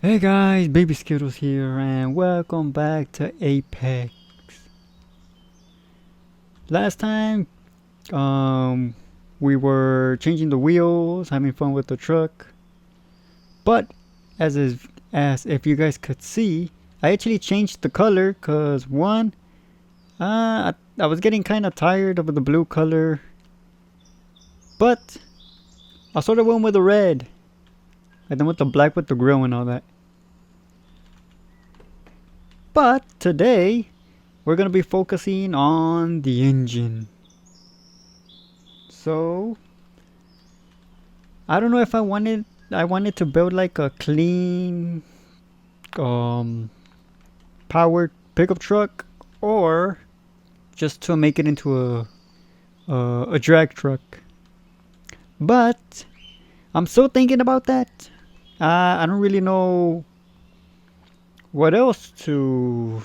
Hey guys, Baby Skittles here, and welcome back to Apex. Last time, um, we were changing the wheels, having fun with the truck, but as if you guys could see, I actually changed the color, cause one, I was getting kind of tired of the blue color, but I sort of went with the red, and then with the black with the grill and all that. But today, we're gonna be focusing on the engine. So I don't know if I wanted to build like a clean um powered pickup truck, or just to make it into a drag truck. But I'm still thinking about that. I don't really know what else to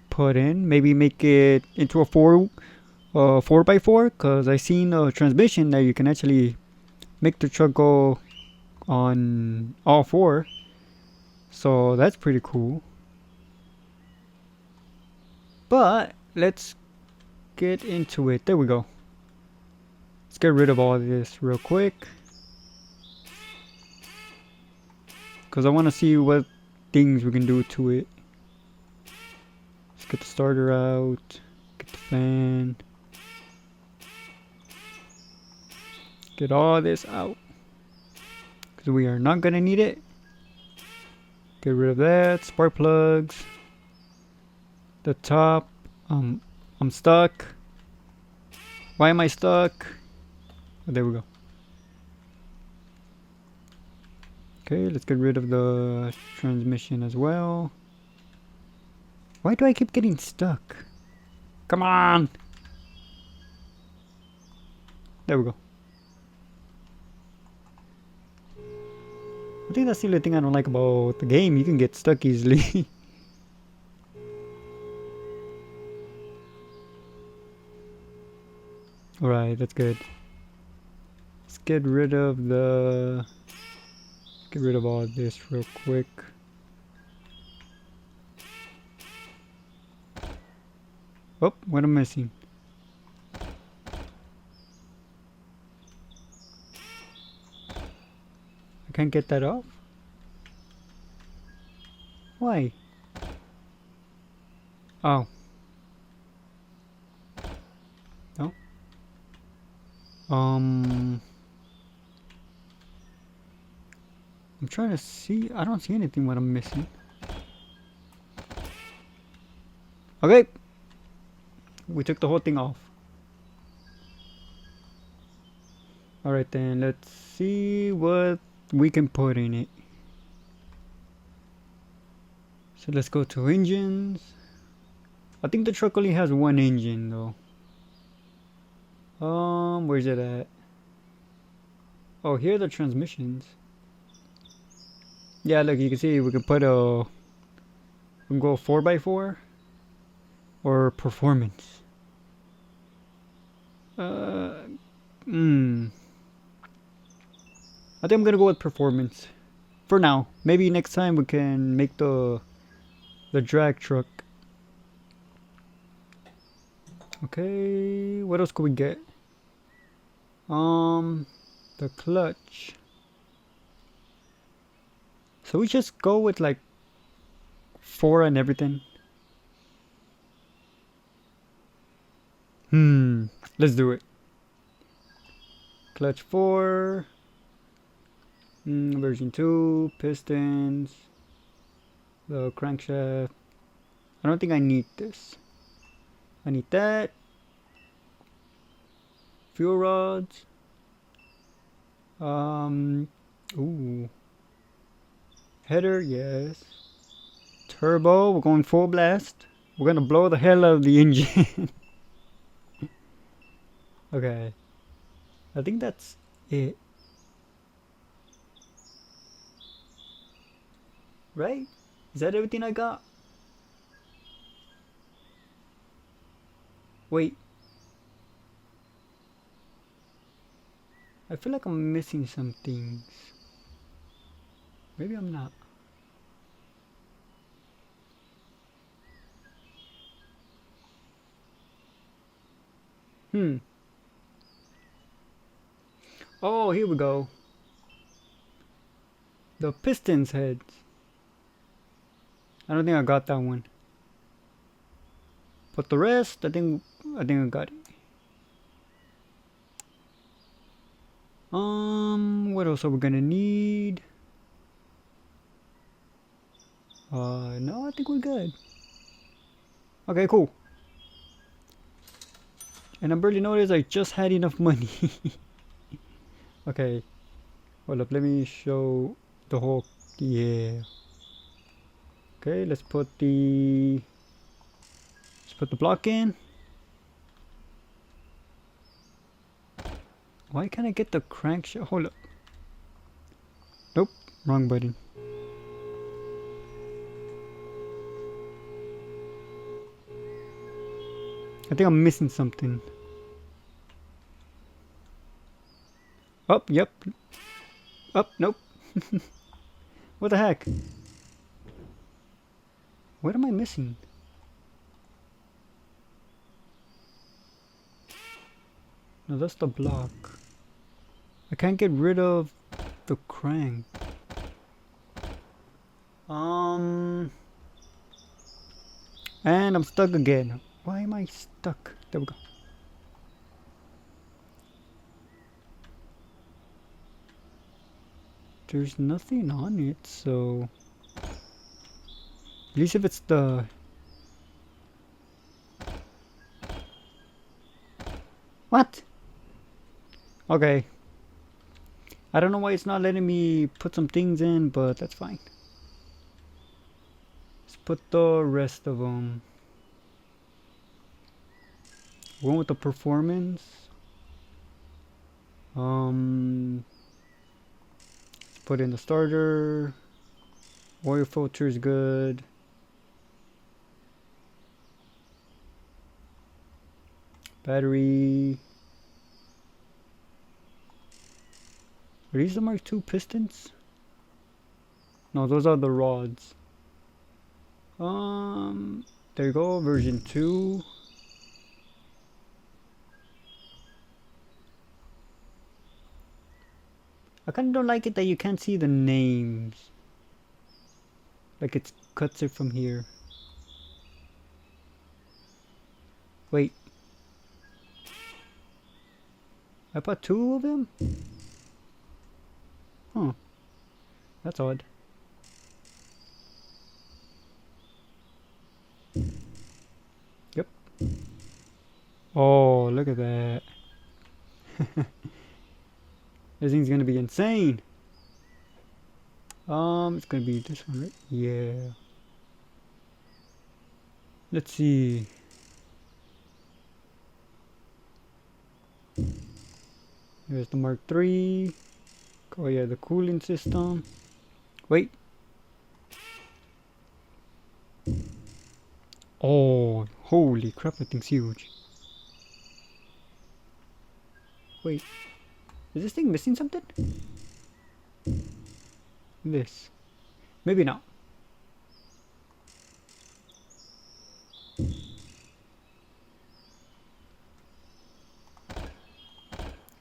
put in. Maybe make it into a 4x4, cause I seen a transmission that you can actually make the truck go on all four. So that's pretty cool. But let's get into it. There we go. Let's get rid of all this real quick, because I want to see what things we can do to it. Let's get the starter out. Get the fan. Get all this out, because we are not going to need it. Get rid of that. Spark plugs. The top. I'm stuck. Why am I stuck? Oh, there we go. Okay, let's get rid of the transmission as well. Why do I keep getting stuck? Come on! There we go. I think that's the only thing I don't like about the game. You can get stuck easily. Alright, that's good. Let's get rid of the... Get rid of all this real quick. Oh, what am I missing? I can't get that off? Why? Oh. No? I'm trying to see. I don't see anything what I'm missing. Okay. We took the whole thing off. Alright then, let's see what we can put in it. So let's go to engines. I think the truck only has one engine though. Where's it at? Oh, here are the transmissions. Yeah, look, you can see we can put we can go 4x4 or performance. Uh, hmm. I think I'm gonna go with performance for now. Maybe next time we can make the drag truck. Okay, what else could we get? The clutch. So we just go with like 4 and everything. Let's do it. Clutch 4. Version 2. Pistons. The crankshaft. I don't think I need this. I need that. Fuel rods. Ooh. Header, yes. Turbo, we're going full blast. We're gonna blow the hell out of the engine. Okay. I think that's it. Right? Is that everything I got? Wait. I feel like I'm missing some things. Maybe I'm not. Oh, here we go. The piston's heads. I don't think I got that one. But the rest, I think I got it. What else are we gonna need? No, I think we're good. Okay, cool. And I barely noticed I just had enough money. Okay, hold up, let me show the whole, yeah. Okay, let's put the block in. Why can't I get the crankshaft? Hold up. Nope, wrong button. I think I'm missing something. Oh, yep. Oh, nope. What the heck? What am I missing? No, that's the block. I can't get rid of the crank. And I'm stuck again. Why am I stuck? There we go. There's nothing on it, so... At least if it's the... What? Okay. I don't know why it's not letting me put some things in, but that's fine. Let's put the rest of them. One with the performance. Put in the starter. Oil filter is good. Battery. Are these the Mark II pistons? No, those are the rods. There you go, version 2. I kinda don't like it that you can't see the names. Like it cuts it from here. Wait. I bought 2 of them? Huh. That's odd. Yep. Oh, look at that. This thing's gonna be insane. It's gonna be this one, right? Yeah. Let's see. Here's the Mark III. Oh yeah, the cooling system. Wait. Oh, holy crap, that thing's huge. Wait. Is this thing missing something? This. Maybe not.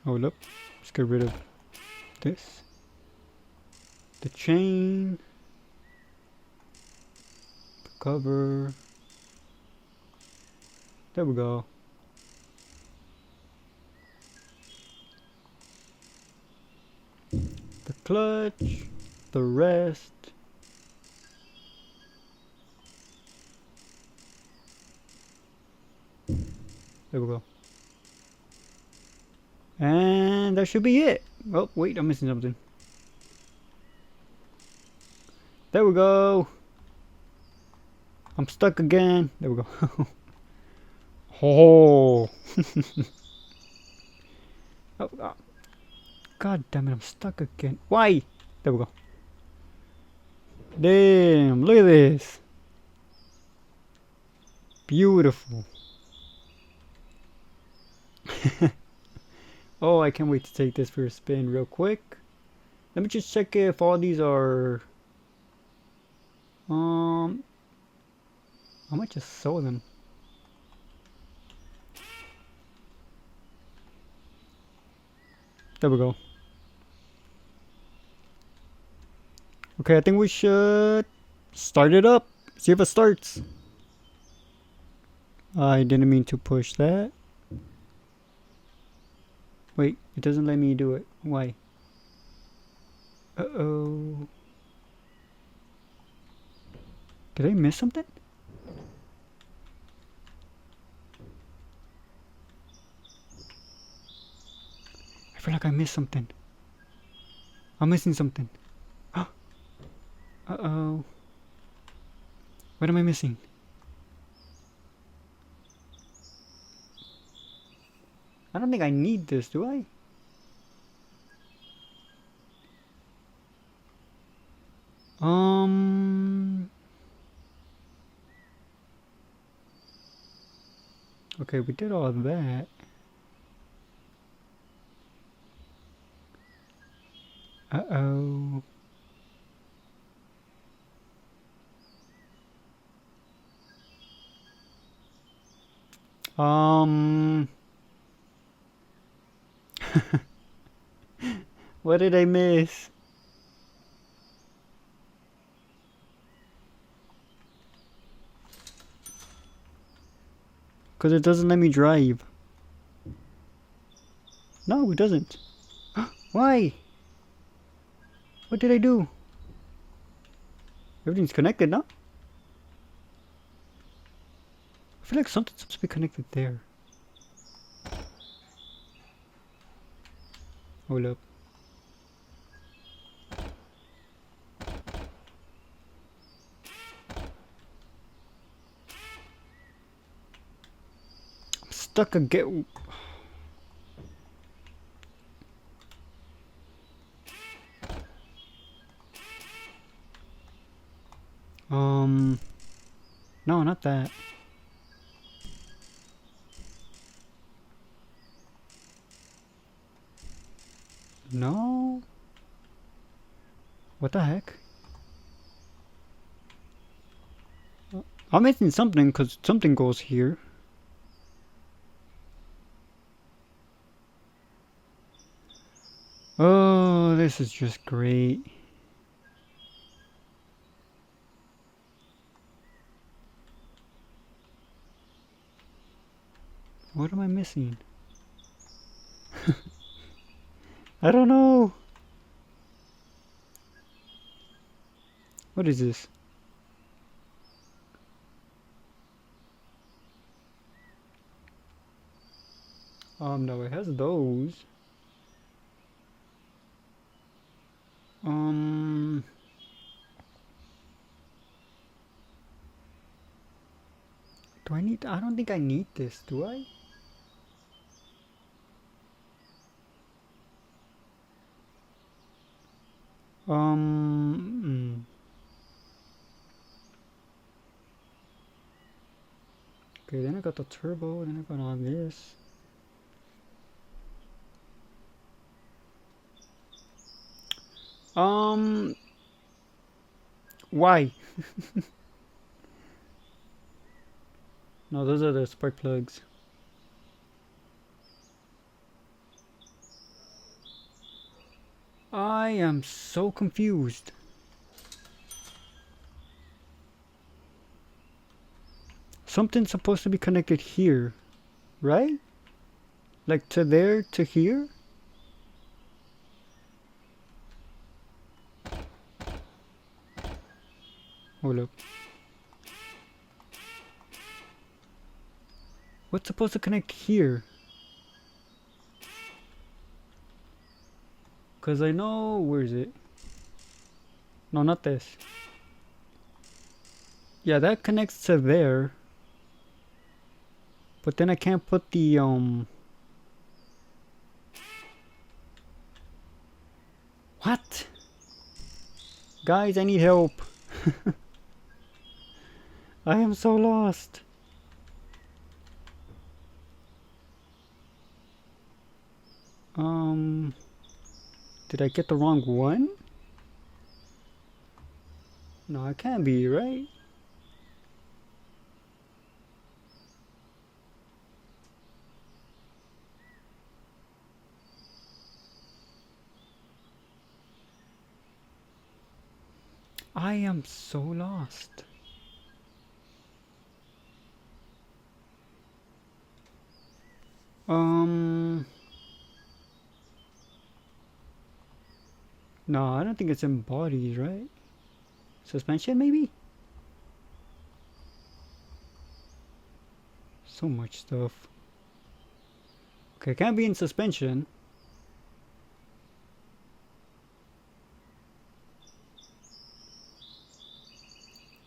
Hold up. Let's get rid of this. The chain. The cover. There we go. The clutch. The rest. There we go. And that should be it. Oh, wait, I'm missing something. There we go. I'm stuck again. There we go. Oh. Oh. God damn it, I'm stuck again. Why? There we go. Damn, look at this. Beautiful. Oh, I can't wait to take this for a spin real quick. Let me just check if all these are... I might just sew them. There we go. Okay, I think we should start it up. See if it starts. I didn't mean to push that. Wait, it doesn't let me do it. Why? Uh-oh. Did I miss something? I feel like I missed something. I'm missing something. Uh-oh. What am I missing? I don't think I need this, do I? Okay, we did all of that. Uh-oh. What did I miss? Because it doesn't let me drive. No, it doesn't. Why? What did I do? Everything's connected now? I feel like something's supposed to be connected there. Hold up. I'm stuck again. No, not that. No? What the heck? I'm missing something because something goes here. Oh, this is just great. What am I missing? I don't know. What is this? No, it has those. Do I need? I don't think I need this, do I? Okay, then I got the turbo, then I got all this. Why? No, those are the spark plugs. I am so confused. Something's supposed to be connected here, right? Like to there to here? Hold up. What's supposed to connect here? Cause I know, where is it? No, not this. Yeah, that connects to there. But then I can't put the, What? Guys, I need help. I am so lost. Did I get the wrong one? No, it can't be, right? I am so lost. No, I don't think it's in bodies, right? Suspension, maybe? So much stuff. Okay, can't be in suspension.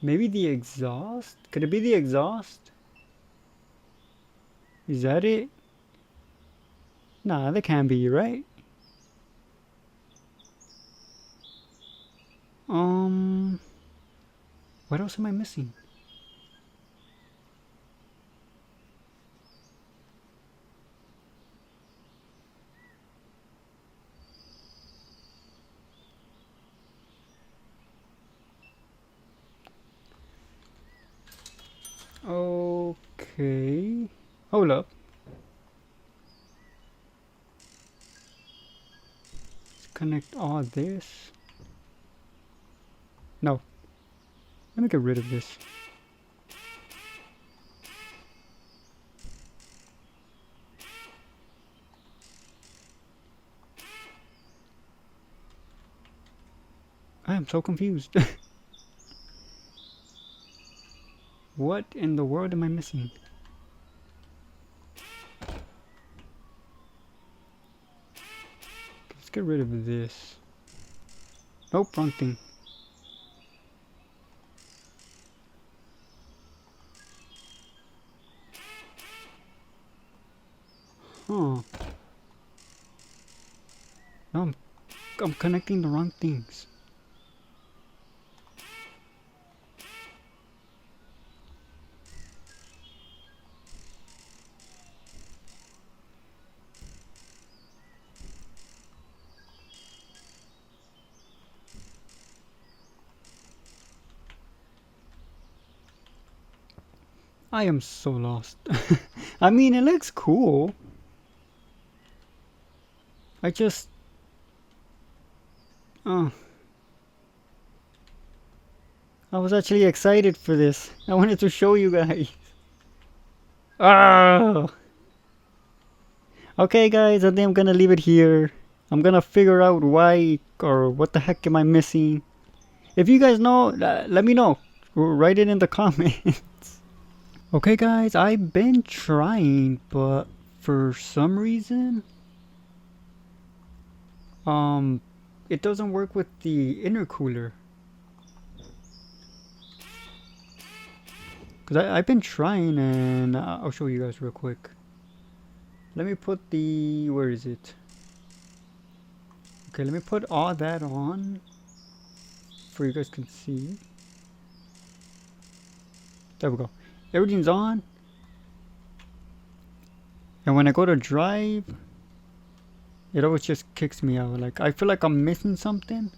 Maybe the exhaust? Could it be the exhaust? Is that it? Nah, that can't be, right? What else am I missing? Okay. Hold up. Let's connect all this. No. Let me get rid of this. I am so confused. What in the world am I missing? Let's get rid of this. Nope, wrong thing. Huh. No, I'm connecting the wrong things. I am so lost. I mean, it looks cool. I just... Oh. I was actually excited for this. I wanted to show you guys. Oh. Okay, guys, I think I'm gonna leave it here. I'm gonna figure out why or what the heck am I missing. If you guys know, let me know. Write it in the comments. Okay, guys, I've been trying, but for some reason, it doesn't work with the intercooler. Cause I've been trying, and I'll show you guys real quick. Let me put the, where is it? Okay, let me put all that on, so you guys can see. There we go. Everything's on. And when I go to drive, it always just kicks me out. Like, I feel like I'm missing something,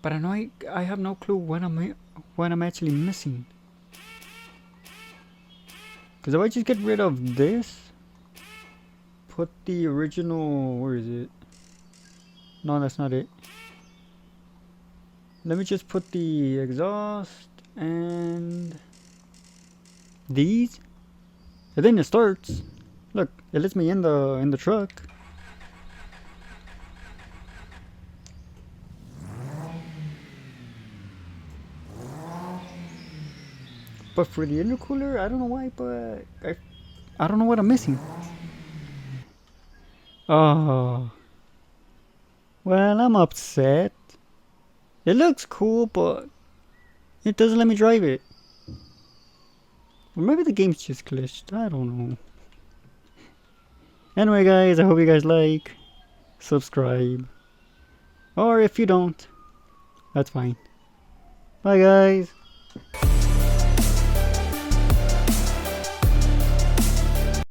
but I know I have no clue what I'm actually missing. Because if I just get rid of this, put the original, where is it? No, that's not it. Let me just put the exhaust and these, and then it starts. Look, it lets me in the truck. But for the intercooler, I don't know why, but I don't know what I'm missing. Oh. Well, I'm upset. It looks cool, but it doesn't let me drive it. Or maybe the game's just glitched. I don't know. Anyway, guys, I hope you guys like, subscribe. Or if you don't, that's fine. Bye, guys.